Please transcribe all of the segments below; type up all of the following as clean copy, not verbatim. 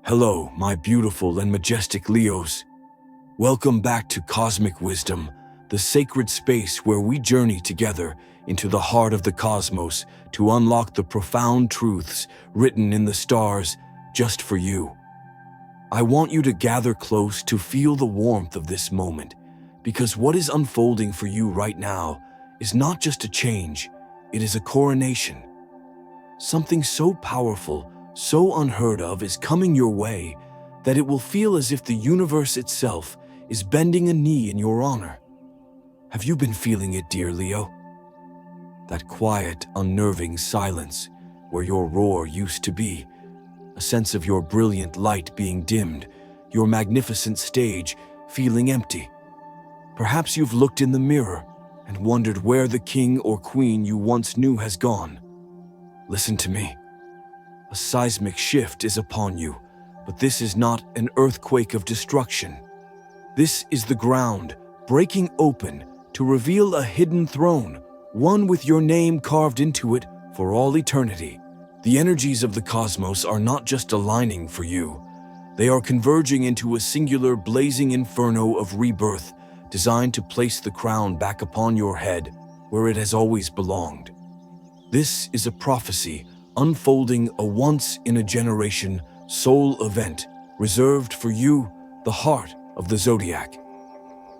Hello, my beautiful and majestic Leos. Welcome back to Cosmic Wisdom, the sacred space where we journey together into the heart of the cosmos to unlock the profound truths written in the stars just for you. I want you to gather close to feel the warmth of this moment, because what is unfolding for you right now is not just a change, it is a coronation. Something so powerful, so unheard of is coming your way that it will feel as if the universe itself is bending a knee in your honor. Have you been feeling it, dear Leo? That quiet, unnerving silence where your roar used to be, a sense of your brilliant light being dimmed, your magnificent stage feeling empty. Perhaps you've looked in the mirror and wondered where the king or queen you once knew has gone. Listen to me. A seismic shift is upon you, but this is not an earthquake of destruction. This is the ground breaking open to reveal a hidden throne, one with your name carved into it for all eternity. The energies of the cosmos are not just aligning for you. They are converging into a singular blazing inferno of rebirth, designed to place the crown back upon your head where it has always belonged. This is a prophecy unfolding, a once-in-a-generation soul event reserved for you, the heart of the zodiac.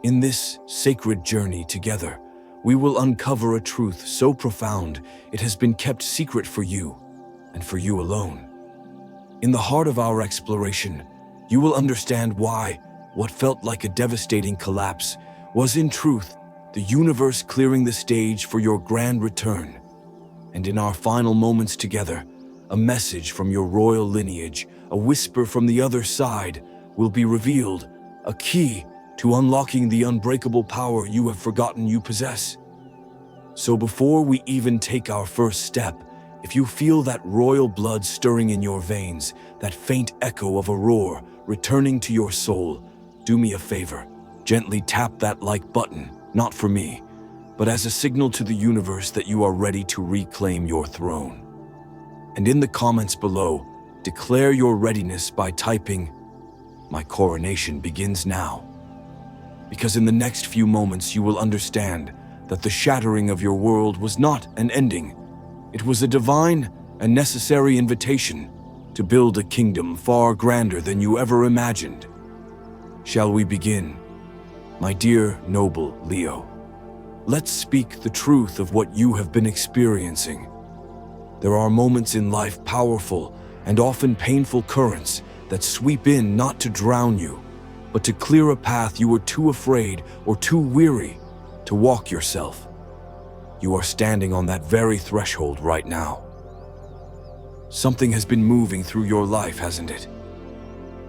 In this sacred journey together, we will uncover a truth so profound it has been kept secret for you and for you alone. In the heart of our exploration, you will understand why what felt like a devastating collapse was in truth the universe clearing the stage for your grand return. And in our final moments together, a message from your royal lineage, a whisper from the other side, will be revealed, a key to unlocking the unbreakable power you have forgotten you possess. So before we even take our first step, if you feel that royal blood stirring in your veins, that faint echo of a roar returning to your soul, do me a favor, gently tap that like button, not for me, but as a signal to the universe that you are ready to reclaim your throne. And in the comments below, declare your readiness by typing, "My coronation begins now." Because in the next few moments you will understand that the shattering of your world was not an ending. It was a divine and necessary invitation to build a kingdom far grander than you ever imagined. Shall we begin? My dear, noble Leo, let's speak the truth of what you have been experiencing. There are moments in life, powerful and often painful currents, that sweep in not to drown you, but to clear a path you were too afraid or too weary to walk yourself. You are standing on that very threshold right now. Something has been moving through your life, hasn't it?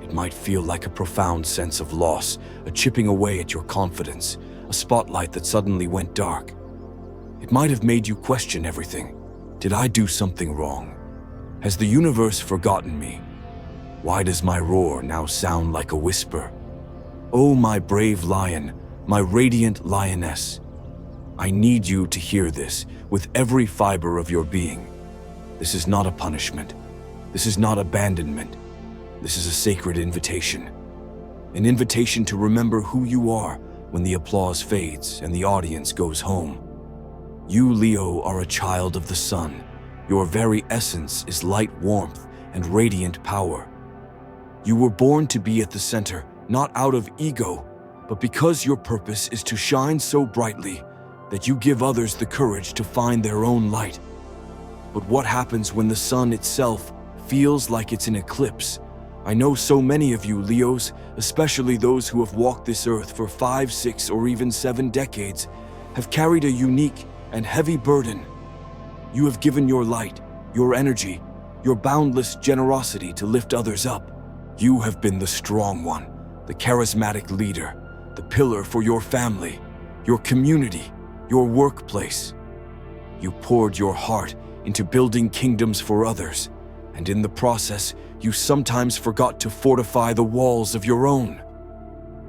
It might feel like a profound sense of loss, a chipping away at your confidence, a spotlight that suddenly went dark. It might have made you question everything. Did I do something wrong? Has the universe forgotten me? Why does my roar now sound like a whisper? Oh, my brave lion, my radiant lioness. I need you to hear this with every fiber of your being. This is not a punishment. This is not abandonment. This is a sacred invitation. An invitation to remember who you are when the applause fades and the audience goes home. You, Leo, are a child of the sun. Your very essence is light, warmth, and radiant power. You were born to be at the center, not out of ego, but because your purpose is to shine so brightly that you give others the courage to find their own light. But what happens when the sun itself feels like it's in eclipse? I know so many of you, Leos, especially those who have walked this earth for 5, 6, or even 7 decades, have carried a unique and heavy burden. You have given your light, your energy, your boundless generosity to lift others up. You have been the strong one, the charismatic leader, the pillar for your family, your community, your workplace. You poured your heart into building kingdoms for others, and in the process, you sometimes forgot to fortify the walls of your own.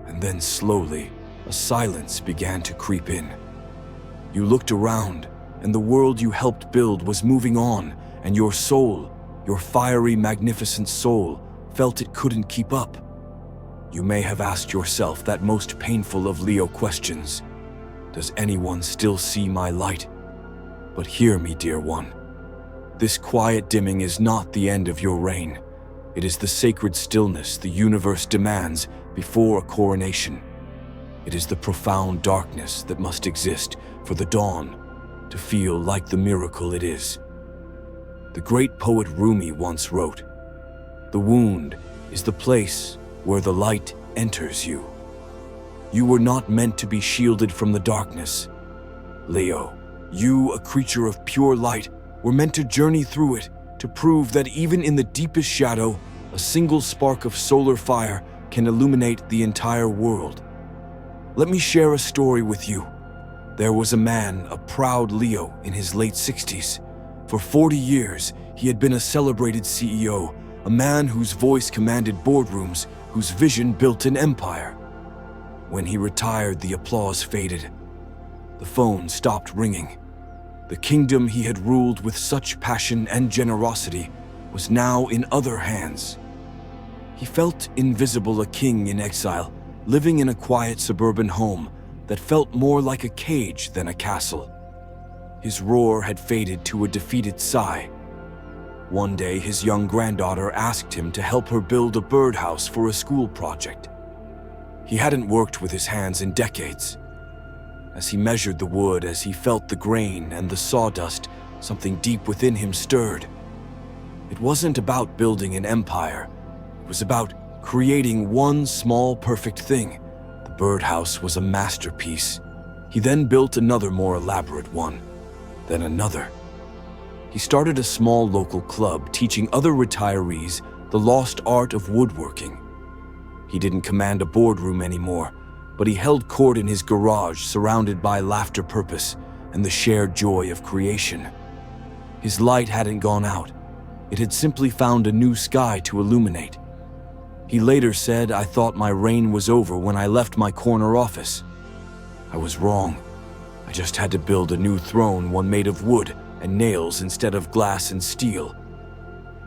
And then slowly, a silence began to creep in. You looked around, and the world you helped build was moving on, and your soul, your fiery, magnificent soul, felt it couldn't keep up. You may have asked yourself that most painful of Leo questions. Does anyone still see my light? But hear me, dear one. This quiet dimming is not the end of your reign. It is the sacred stillness the universe demands before a coronation. It is the profound darkness that must exist for the dawn to feel like the miracle it is. The great poet Rumi once wrote, "The wound is the place where the light enters you." You were not meant to be shielded from the darkness. Leo, you, a creature of pure light, were meant to journey through it, to prove that even in the deepest shadow, a single spark of solar fire can illuminate the entire world. Let me share a story with you. There was a man, a proud Leo, in his late 60s. For 40 years, he had been a celebrated CEO, a man whose voice commanded boardrooms, whose vision built an empire. When he retired, the applause faded. The phone stopped ringing. The kingdom he had ruled with such passion and generosity was now in other hands. He felt invisible, a king in exile, living in a quiet suburban home that felt more like a cage than a castle. His roar had faded to a defeated sigh. One day, his young granddaughter asked him to help her build a birdhouse for a school project. He hadn't worked with his hands in decades. As he measured the wood, as he felt the grain and the sawdust, something deep within him stirred. It wasn't about building an empire. It was about creating one small, perfect thing. The birdhouse was a masterpiece. He then built another, more elaborate one, then another. He started a small local club teaching other retirees the lost art of woodworking. He didn't command a boardroom anymore, but he held court in his garage, surrounded by laughter, purpose, and the shared joy of creation. His light hadn't gone out. It had simply found a new sky to illuminate. He later said, "I thought my reign was over when I left my corner office. I was wrong. I just had to build a new throne, one made of wood and nails instead of glass and steel."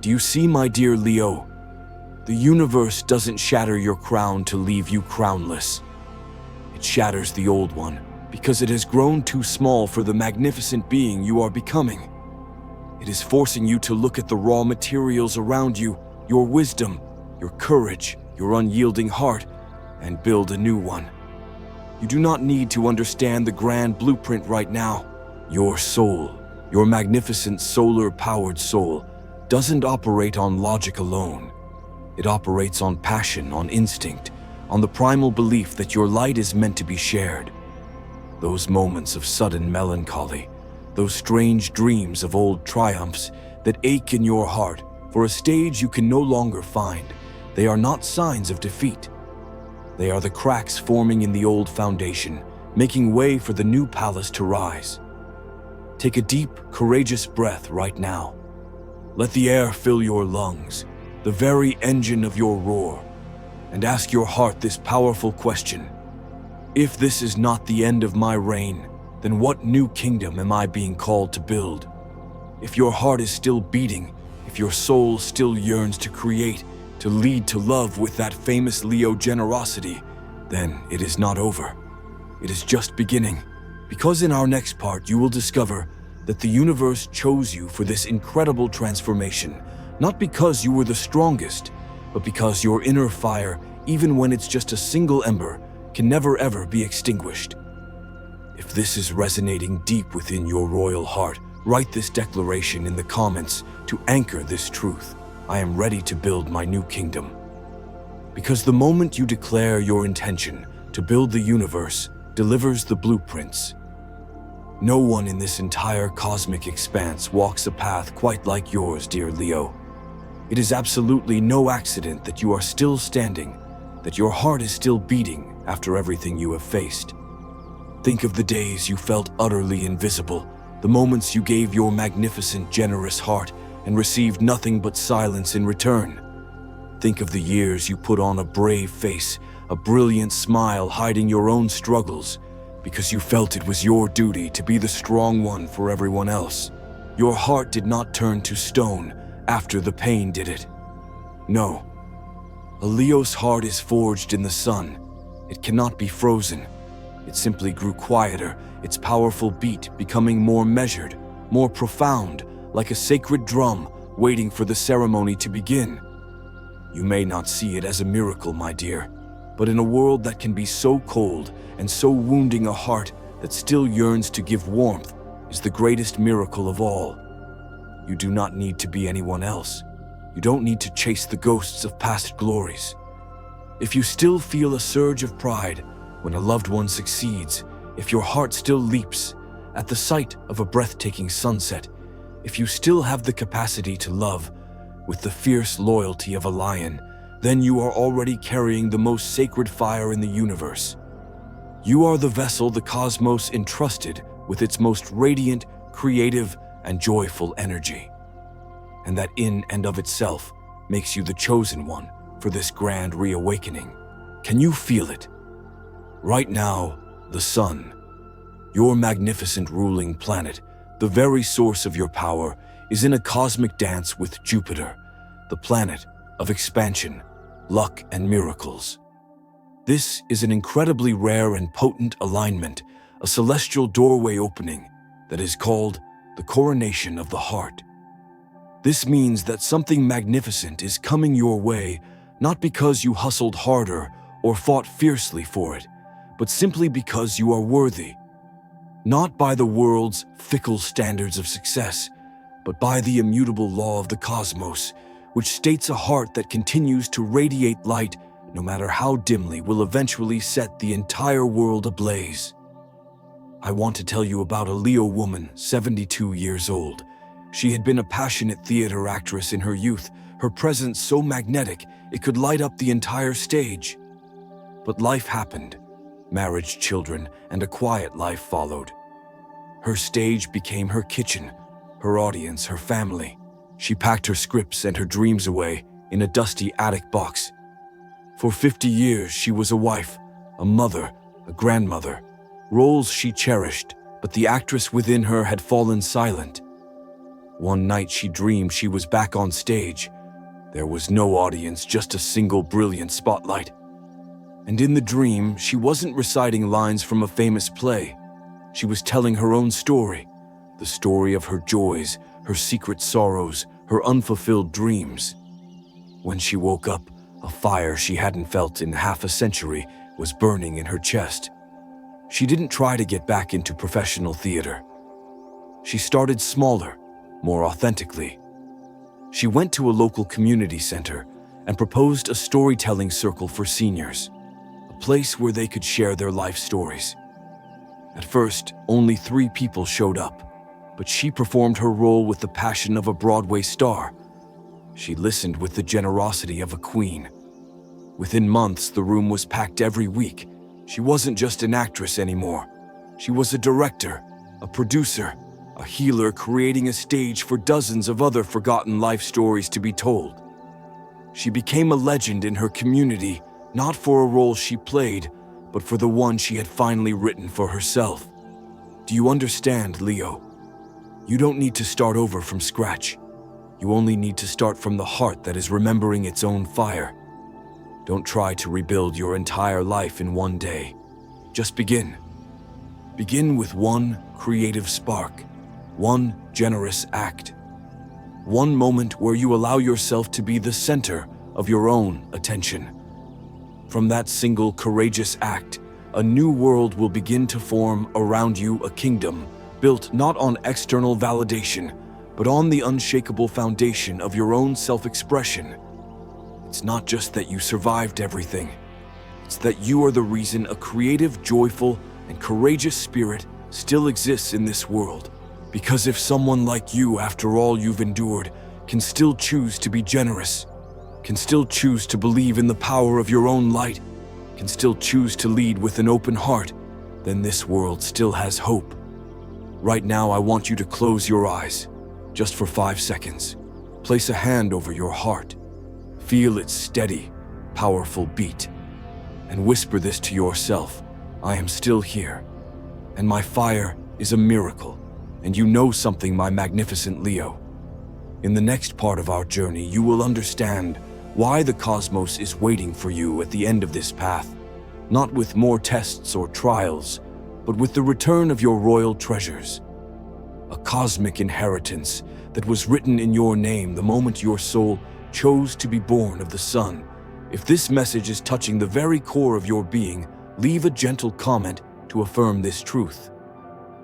Do you see, my dear Leo? The universe doesn't shatter your crown to leave you crownless. It shatters the old one because it has grown too small for the magnificent being you are becoming. It is forcing you to look at the raw materials around you, your wisdom, your courage, your unyielding heart, and build a new one. You do not need to understand the grand blueprint right now. Your soul, your magnificent solar-powered soul, doesn't operate on logic alone. It operates on passion, on instinct, on the primal belief that your light is meant to be shared. Those moments of sudden melancholy, those strange dreams of old triumphs that ache in your heart for a stage you can no longer find, they are not signs of defeat. They are the cracks forming in the old foundation, making way for the new palace to rise. Take a deep, courageous breath right now. Let the air fill your lungs, the very engine of your roar, and ask your heart this powerful question. If this is not the end of my reign, then what new kingdom am I being called to build? If your heart is still beating, if your soul still yearns to create, to lead, to love with that famous Leo generosity, then it is not over. It is just beginning. Because in our next part, you will discover that the universe chose you for this incredible transformation, not because you were the strongest, but because your inner fire, even when it's just a single ember, can never ever be extinguished. If this is resonating deep within your royal heart, write this declaration in the comments to anchor this truth. I am ready to build my new kingdom. Because the moment you declare your intention to build the universe delivers the blueprints. No one in this entire cosmic expanse walks a path quite like yours, dear Leo. It is absolutely no accident that you are still standing, that your heart is still beating after everything you have faced. Think of the days you felt utterly invisible, the moments you gave your magnificent, generous heart and received nothing but silence in return. Think of the years you put on a brave face, a brilliant smile hiding your own struggles, because you felt it was your duty to be the strong one for everyone else. Your heart did not turn to stone after the pain, did it? No, A Leo's heart is forged in the sun. It cannot be frozen. It simply grew quieter, its powerful beat becoming more measured, more profound, like a sacred drum waiting for the ceremony to begin. You may not see it as a miracle, my dear, but in a world that can be so cold and so wounding, a heart that still yearns to give warmth is the greatest miracle of all. You do not need to be anyone else. You don't need to chase the ghosts of past glories. If you still feel a surge of pride when a loved one succeeds, if your heart still leaps at the sight of a breathtaking sunset, if you still have the capacity to love with the fierce loyalty of a lion, then you are already carrying the most sacred fire in the universe. You are the vessel the cosmos entrusted with its most radiant, creative, and joyful energy. And that in and of itself makes you the chosen one for this grand reawakening. Can you feel it? Right now, the sun, your magnificent ruling planet, the very source of your power, is in a cosmic dance with Jupiter, the planet of expansion, luck, and miracles. This is an incredibly rare and potent alignment, a celestial doorway opening that is called the coronation of the heart. This means that something magnificent is coming your way, not because you hustled harder or fought fiercely for it, but simply because you are worthy. Not by the world's fickle standards of success, but by the immutable law of the cosmos, which states a heart that continues to radiate light, no matter how dimly, will eventually set the entire world ablaze. I want to tell you about a Leo woman, 72 years old. She had been a passionate theater actress in her youth, her presence so magnetic it could light up the entire stage. But life happened. Marriage, children, and a quiet life followed. Her stage became her kitchen, her audience, her family. She packed her scripts and her dreams away in a dusty attic box. For 50 years, she was a wife, a mother, a grandmother, roles she cherished, but the actress within her had fallen silent. One night she dreamed she was back on stage. There was no audience, just a single brilliant spotlight. And in the dream, she wasn't reciting lines from a famous play. She was telling her own story, the story of her joys, her secret sorrows, her unfulfilled dreams. When she woke up, a fire she hadn't felt in half a century was burning in her chest. She didn't try to get back into professional theater. She started smaller, more authentically. She went to a local community center and proposed a storytelling circle for seniors, a place where they could share their life stories. At first, only 3 people showed up, but she performed her role with the passion of a Broadway star. She listened with the generosity of a queen. Within months, the room was packed every week. She wasn't just an actress anymore. She was a director, a producer, a healer, creating a stage for dozens of other forgotten life stories to be told. She became a legend in her community, not for a role she played, but for the one she had finally written for herself. Do you understand, Leo? You don't need to start over from scratch. You only need to start from the heart that is remembering its own fire. Don't try to rebuild your entire life in one day. Just begin. Begin with one creative spark, one generous act, one moment where you allow yourself to be the center of your own attention. From that single courageous act, a new world will begin to form around you, a kingdom built not on external validation, but on the unshakable foundation of your own self-expression. It's not just that you survived everything. It's that you are the reason a creative, joyful, and courageous spirit still exists in this world. Because if someone like you, after all you've endured, can still choose to be generous, can still choose to believe in the power of your own light, can still choose to lead with an open heart, then this world still has hope. Right now, I want you to close your eyes, just for 5 seconds. Place a hand over your heart. Feel its steady, powerful beat, and whisper this to yourself: I am still here, and my fire is a miracle, and you know something, my magnificent Leo. In the next part of our journey, you will understand why the cosmos is waiting for you at the end of this path, not with more tests or trials, but with the return of your royal treasures. A cosmic inheritance that was written in your name the moment your soul chose to be born of the sun. If this message is touching the very core of your being, leave a gentle comment to affirm this truth.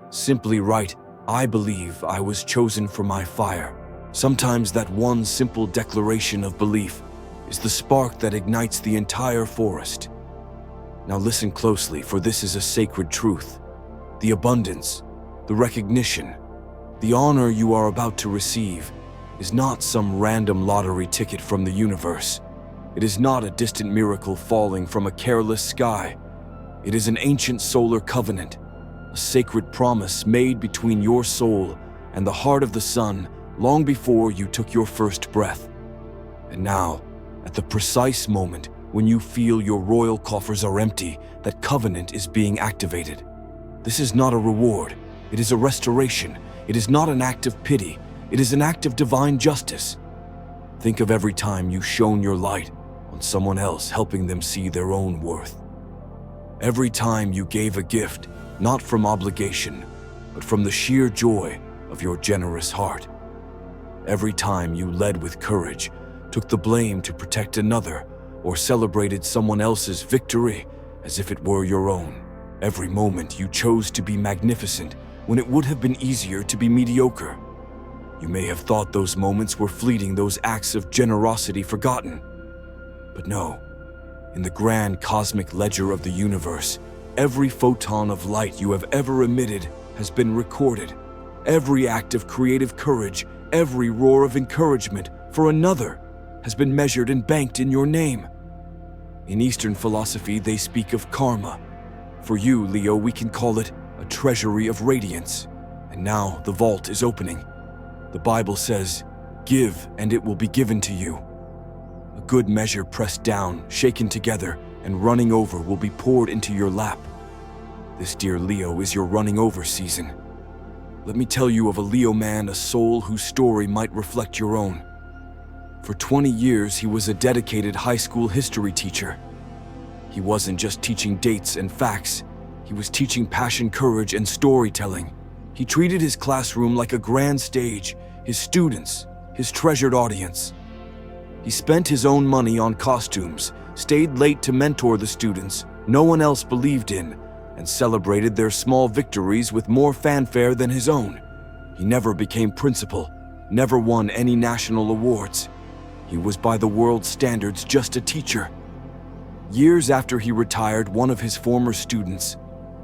Simply write, "I believe I was chosen for my fire." Sometimes that one simple declaration of belief is the spark that ignites the entire forest. Now listen closely, for this is a sacred truth. The abundance, the recognition, the honor you are about to receive is not some random lottery ticket from the universe. It is not a distant miracle falling from a careless sky. It is an ancient solar covenant, a sacred promise made between your soul and the heart of the sun long before you took your first breath. And now, at the precise moment when you feel your royal coffers are empty, that covenant is being activated. This is not a reward. It is a restoration. It is not an act of pity. It is an act of divine justice. Think of every time you shone your light on someone else, helping them see their own worth. Every time you gave a gift, not from obligation, but from the sheer joy of your generous heart. Every time you led with courage, took the blame to protect another, or celebrated someone else's victory as if it were your own. Every moment you chose to be magnificent when it would have been easier to be mediocre. You may have thought those moments were fleeting, those acts of generosity forgotten. But no, in the grand cosmic ledger of the universe, every photon of light you have ever emitted has been recorded. Every act of creative courage, every roar of encouragement for another has been measured and banked in your name. In Eastern philosophy, they speak of karma. For you, Leo, we can call it a treasury of radiance. And now the vault is opening. The Bible says, "Give, and it will be given to you." A good measure pressed down, shaken together, and running over will be poured into your lap. This, dear Leo, is your running over season. Let me tell you of a Leo man, a soul whose story might reflect your own. For 20 years, he was a dedicated high school history teacher. He wasn't just teaching dates and facts. He was teaching passion, courage, and storytelling. He treated his classroom like a grand stage, his students, his treasured audience. He spent his own money on costumes, stayed late to mentor the students no one else believed in, and celebrated their small victories with more fanfare than his own. He never became principal, never won any national awards. He was, by the world's standards, just a teacher. Years after he retired, one of his former students,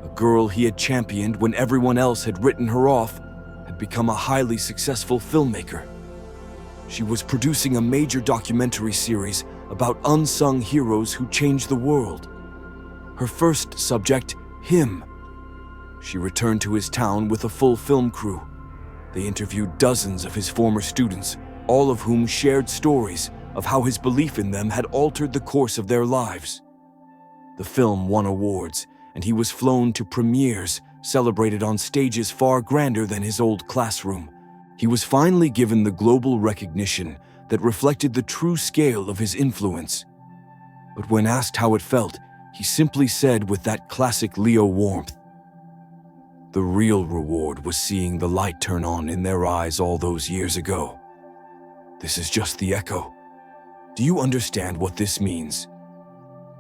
a girl he had championed when everyone else had written her off, had become a highly successful filmmaker. She was producing a major documentary series about unsung heroes who changed the world. Her first subject, him. She returned to his town with a full film crew. They interviewed dozens of his former students, all of whom shared stories of how his belief in them had altered the course of their lives. The film won awards, and he was flown to premieres, celebrated on stages far grander than his old classroom. He was finally given the global recognition that reflected the true scale of his influence. But when asked how it felt, he simply said with that classic Leo warmth, "The real reward was seeing the light turn on in their eyes all those years ago. This is just the echo. Do you understand what this means?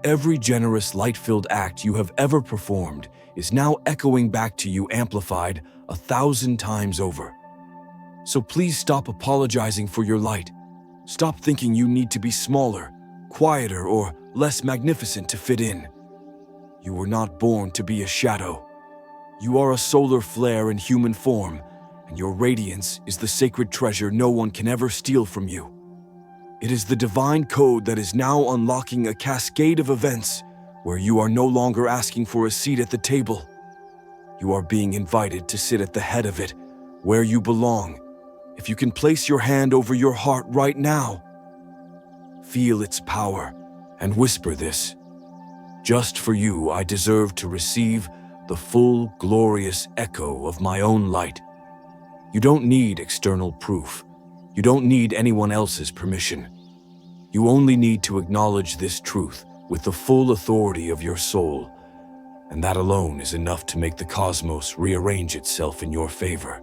Every generous, light-filled act you have ever performed is now echoing back to you, amplified 1,000 times over. So please stop apologizing for your light. Stop thinking you need to be smaller, quieter, or less magnificent to fit in. You were not born to be a shadow. You are a solar flare in human form, and your radiance is the sacred treasure no one can ever steal from you. It is the divine code that is now unlocking a cascade of events where you are no longer asking for a seat at the table. You are being invited to sit at the head of it, where you belong. If you can place your hand over your heart right now, feel its power and whisper this: just for you, I deserve to receive the full, glorious echo of my own light. You don't need external proof. You don't need anyone else's permission. You only need to acknowledge this truth with the full authority of your soul, and that alone is enough to make the cosmos rearrange itself in your favor.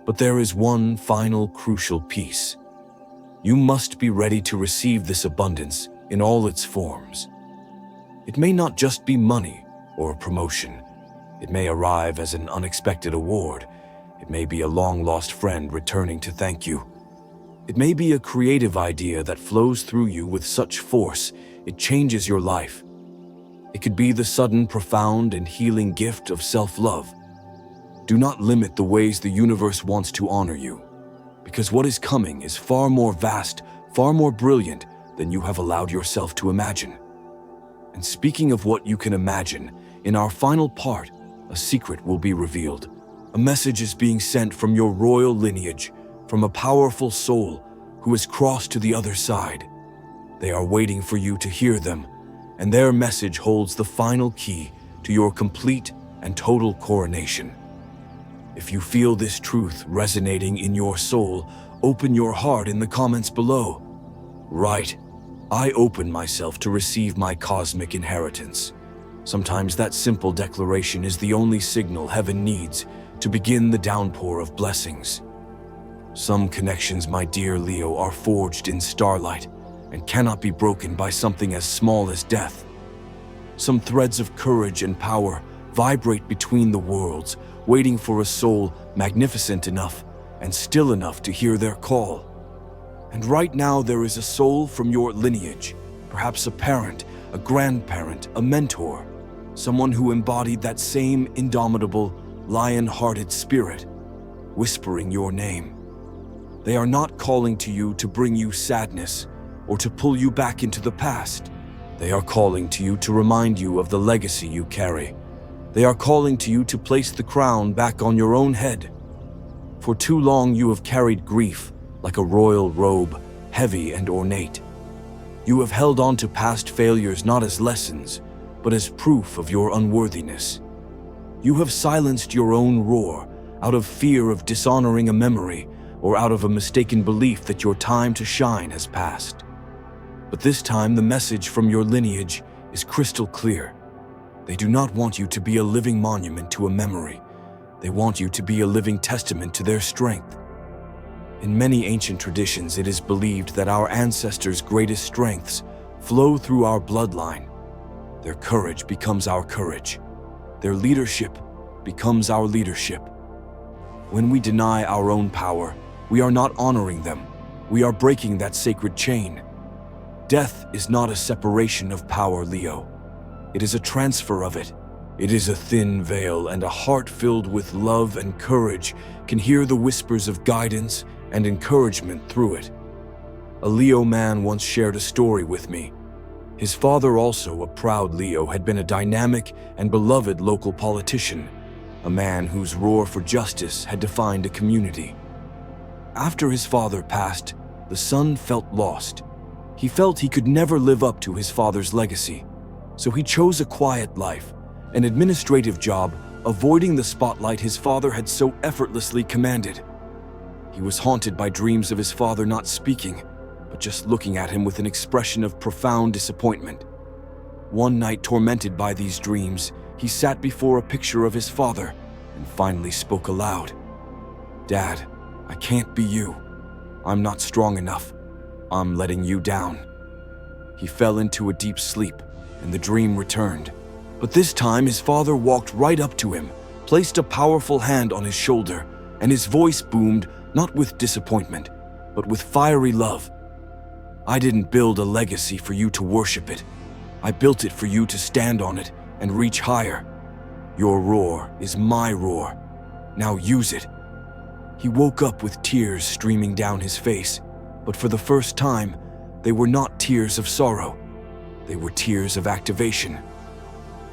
But there is one final crucial piece. You must be ready to receive this abundance in all its forms. It may not just be money or a promotion. It may arrive as an unexpected award. It may be a long-lost friend returning to thank you. It may be a creative idea that flows through you with such force it changes your life. It could be the sudden, profound, and healing gift of self-love. Do not limit the ways the universe wants to honor you, because what is coming is far more vast, far more brilliant than you have allowed yourself to imagine. And speaking of what you can imagine, in our final part, a secret will be revealed. A message is being sent from your royal lineage, from a powerful soul who has crossed to the other side. They are waiting for you to hear them, and their message holds the final key to your complete and total coronation. If you feel this truth resonating in your soul, open your heart in the comments below. Write, "I open myself to receive my cosmic inheritance." Sometimes that simple declaration is the only signal heaven needs to begin the downpour of blessings. Some connections, my dear Leo, are forged in starlight and cannot be broken by something as small as death. Some threads of courage and power vibrate between the worlds, waiting for a soul magnificent enough and still enough to hear their call. And right now there is a soul from your lineage, perhaps a parent, a grandparent, a mentor, someone who embodied that same indomitable, lion-hearted spirit, whispering your name. They are not calling to you to bring you sadness or to pull you back into the past. They are calling to you to remind you of the legacy you carry. They are calling to you to place the crown back on your own head. For too long you have carried grief like a royal robe, heavy and ornate. You have held on to past failures not as lessons, but as proof of your unworthiness. You have silenced your own roar out of fear of dishonoring a memory or out of a mistaken belief that your time to shine has passed. But this time the message from your lineage is crystal clear. They do not want you to be a living monument to a memory. They want you to be a living testament to their strength. In many ancient traditions, it is believed that our ancestors' greatest strengths flow through our bloodline. Their courage becomes our courage. Their leadership becomes our leadership. When we deny our own power, we are not honoring them. We are breaking that sacred chain. Death is not a separation of power, Leo. It is a transfer of it. It is a thin veil, and a heart filled with love and courage can hear the whispers of guidance and encouragement through it. A Leo man once shared a story with me. His father, also a proud Leo, had been a dynamic and beloved local politician, a man whose roar for justice had defined a community. After his father passed, the son felt lost. He felt he could never live up to his father's legacy, so he chose a quiet life, an administrative job, avoiding the spotlight his father had so effortlessly commanded. He was haunted by dreams of his father not speaking, but just looking at him with an expression of profound disappointment. One night, tormented by these dreams, he sat before a picture of his father and finally spoke aloud. "Dad, I can't be you. I'm not strong enough. I'm letting you down." He fell into a deep sleep, and the dream returned. But this time his father walked right up to him, placed a powerful hand on his shoulder, and his voice boomed not with disappointment, but with fiery love. "I didn't build a legacy for you to worship it. I built it for you to stand on it and reach higher. Your roar is my roar. Now use it." He woke up with tears streaming down his face, but for the first time, they were not tears of sorrow. They were tears of activation.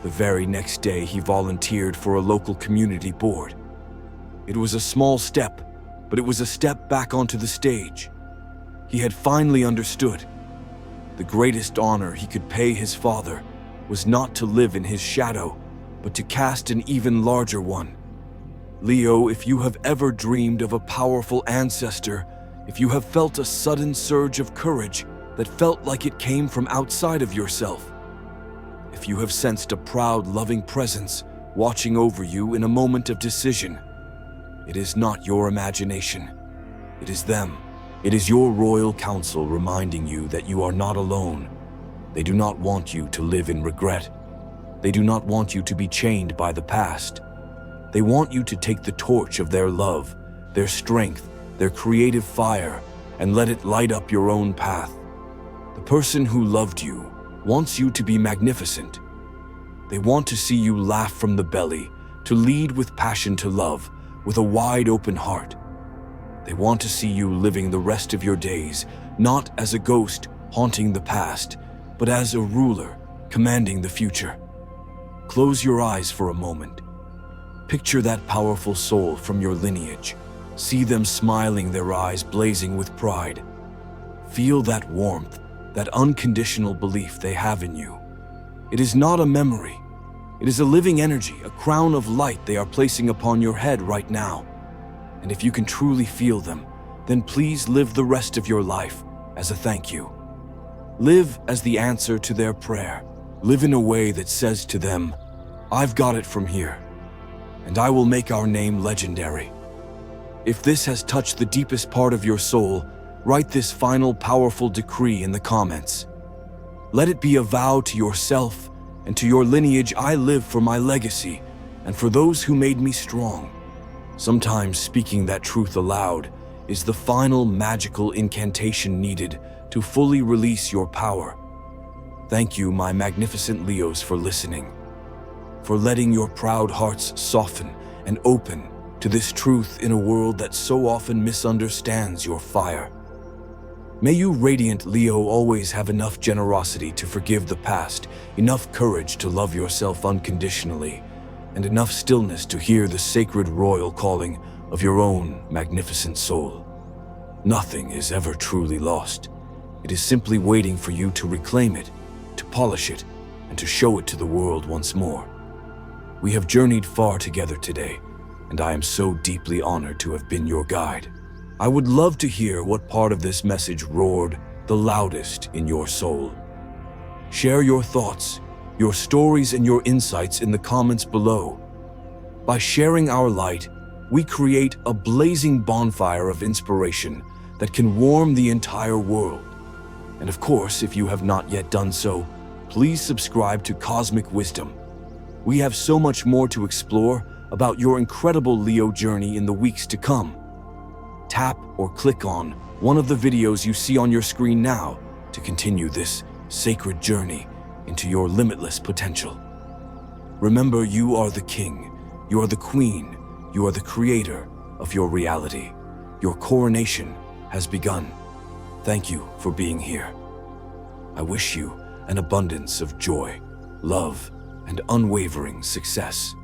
The very next day, he volunteered for a local community board. It was a small step, but it was a step back onto the stage. He had finally understood. The greatest honor he could pay his father was not to live in his shadow, but to cast an even larger one. Leo, if you have ever dreamed of a powerful ancestor, if you have felt a sudden surge of courage, that felt like it came from outside of yourself. If you have sensed a proud, loving presence watching over you in a moment of decision, it is not your imagination. It is them. It is your royal council reminding you that you are not alone. They do not want you to live in regret. They do not want you to be chained by the past. They want you to take the torch of their love, their strength, their creative fire, and let it light up your own path. The person who loved you wants you to be magnificent. They want to see you laugh from the belly, to lead with passion, to love with a wide open heart. They want to see you living the rest of your days, not as a ghost haunting the past, but as a ruler commanding the future. Close your eyes for a moment. Picture that powerful soul from your lineage. See them smiling, their eyes blazing with pride. Feel that warmth, that unconditional belief they have in you. It is not a memory. It is a living energy, a crown of light they are placing upon your head right now. And if you can truly feel them, then please live the rest of your life as a thank you. Live as the answer to their prayer. Live in a way that says to them, "I've got it from here, and I will make our name legendary." If this has touched the deepest part of your soul, write this final powerful decree in the comments. Let it be a vow to yourself and to your lineage. I live for my legacy and for those who made me strong. Sometimes speaking that truth aloud is the final magical incantation needed to fully release your power. Thank you, my magnificent Leos, for listening, for letting your proud hearts soften and open to this truth in a world that so often misunderstands your fire. May you, radiant Leo, always have enough generosity to forgive the past, enough courage to love yourself unconditionally, and enough stillness to hear the sacred royal calling of your own magnificent soul. Nothing is ever truly lost. It is simply waiting for you to reclaim it, to polish it, and to show it to the world once more. We have journeyed far together today, and I am so deeply honored to have been your guide. I would love to hear what part of this message roared the loudest in your soul. Share your thoughts, your stories, and your insights in the comments below. By sharing our light, we create a blazing bonfire of inspiration that can warm the entire world. And of course, if you have not yet done so, please subscribe to Cosmic Wisdom. We have so much more to explore about your incredible Leo journey in the weeks to come. Tap or click on one of the videos you see on your screen now to continue this sacred journey into your limitless potential. Remember, you are the king, you are the queen, you are the creator of your reality. Your coronation has begun. Thank you for being here. I wish you an abundance of joy, love, and unwavering success.